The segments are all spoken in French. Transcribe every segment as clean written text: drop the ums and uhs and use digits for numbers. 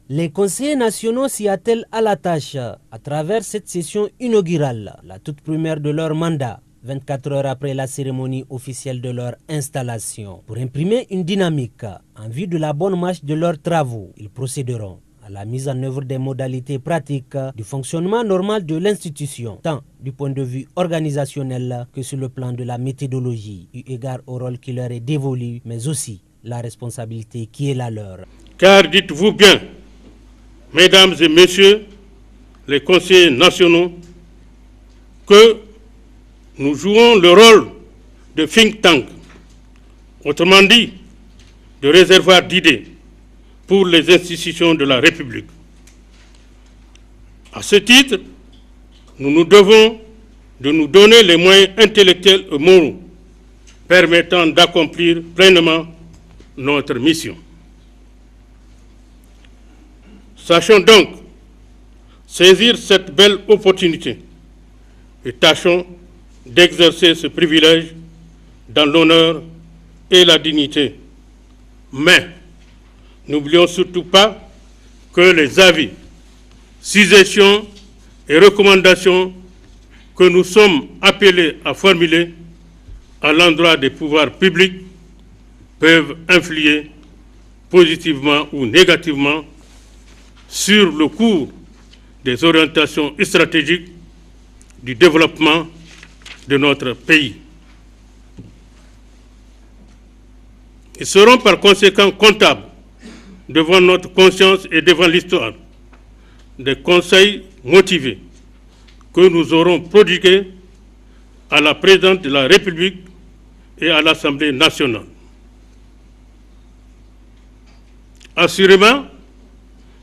Les conseillers nationaux s'y attellent à la tâche à travers cette session inaugurale, la toute première de leur mandat, 24 heures après la cérémonie officielle de leur installation. Pour imprimer une dynamique en vue de la bonne marche de leurs travaux, ils procéderont à la mise en œuvre des modalités pratiques du fonctionnement normal de l'institution, tant du point de vue organisationnel que sur le plan de la méthodologie, eu égard au rôle qui leur est dévolu, mais aussi la responsabilité qui est la leur. Car dites-vous bien, mesdames et messieurs les conseillers nationaux, que nous jouons le rôle de think tank, autrement dit, de réservoir d'idées pour les institutions de la République. À ce titre, nous nous devons de nous donner les moyens intellectuels et moraux permettant d'accomplir pleinement notre mission. Sachons donc saisir cette belle opportunité et tâchons d'exercer ce privilège dans l'honneur et la dignité. Mais n'oublions surtout pas que les avis, suggestions et recommandations que nous sommes appelés à formuler à l'endroit des pouvoirs publics peuvent influer positivement ou négativement sur le cours des orientations stratégiques du développement de notre pays. Ils seront par conséquent comptables devant notre conscience et devant l'histoire des conseils motivés que nous aurons prodigués à la présidente de la République et à l'Assemblée nationale. Assurément,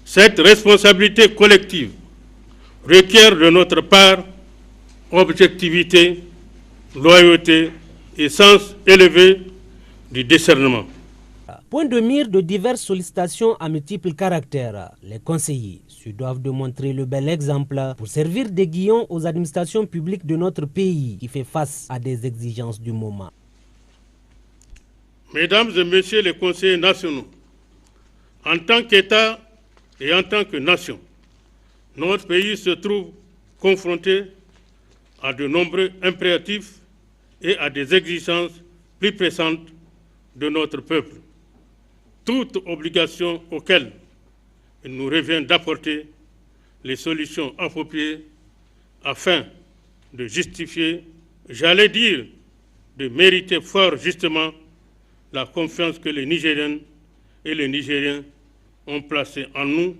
cette responsabilité collective requiert de notre part objectivité, loyauté et sens élevé du discernement. Point de mire de diverses sollicitations à multiples caractères, les conseillers se doivent de montrer le bel exemple pour servir d'aiguillon aux administrations publiques de notre pays qui fait face à des exigences du moment. Mesdames et messieurs les conseillers nationaux, en tant qu'État et en tant que nation, notre pays se trouve confronté à de nombreux impératifs et à des exigences plus pressantes de notre peuple. Toute obligation auxquelles il nous revient d'apporter les solutions appropriées afin de justifier, j'allais dire, de mériter fort justement la confiance que les Nigériennes et les Nigériens ont placée en nous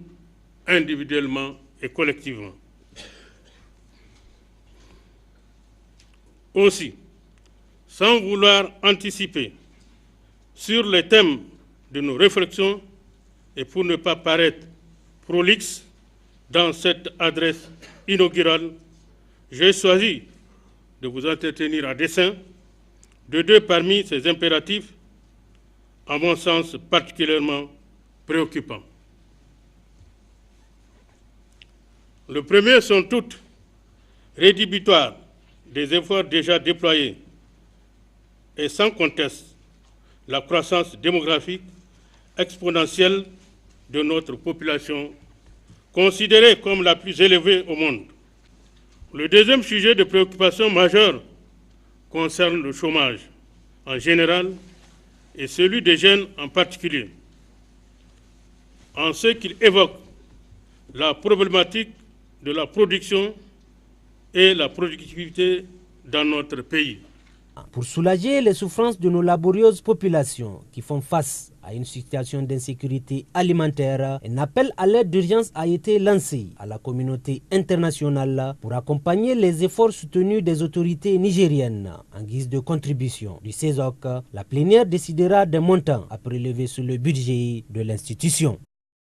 individuellement et collectivement. Aussi, sans vouloir anticiper sur les thèmes de nos réflexions et pour ne pas paraître prolixe dans cette adresse inaugurale, j'ai choisi de vous entretenir à dessein de deux parmi ces impératifs, à mon sens particulièrement préoccupants. Le premier sont toutes rédhibitoires des efforts déjà déployés et sans conteste la croissance démographique exponentielle de notre population, considérée comme la plus élevée au monde. Le deuxième sujet de préoccupation majeure concerne le chômage en général et celui des jeunes en particulier, en ce qu'il évoque la problématique de la production et la productivité dans notre pays. Pour soulager les souffrances de nos laborieuses populations qui font face à une situation d'insécurité alimentaire, un appel à l'aide d'urgence a été lancé à la communauté internationale pour accompagner les efforts soutenus des autorités nigériennes. En guise de contribution du CESOC, la plénière décidera des montants à prélever sur le budget de l'institution.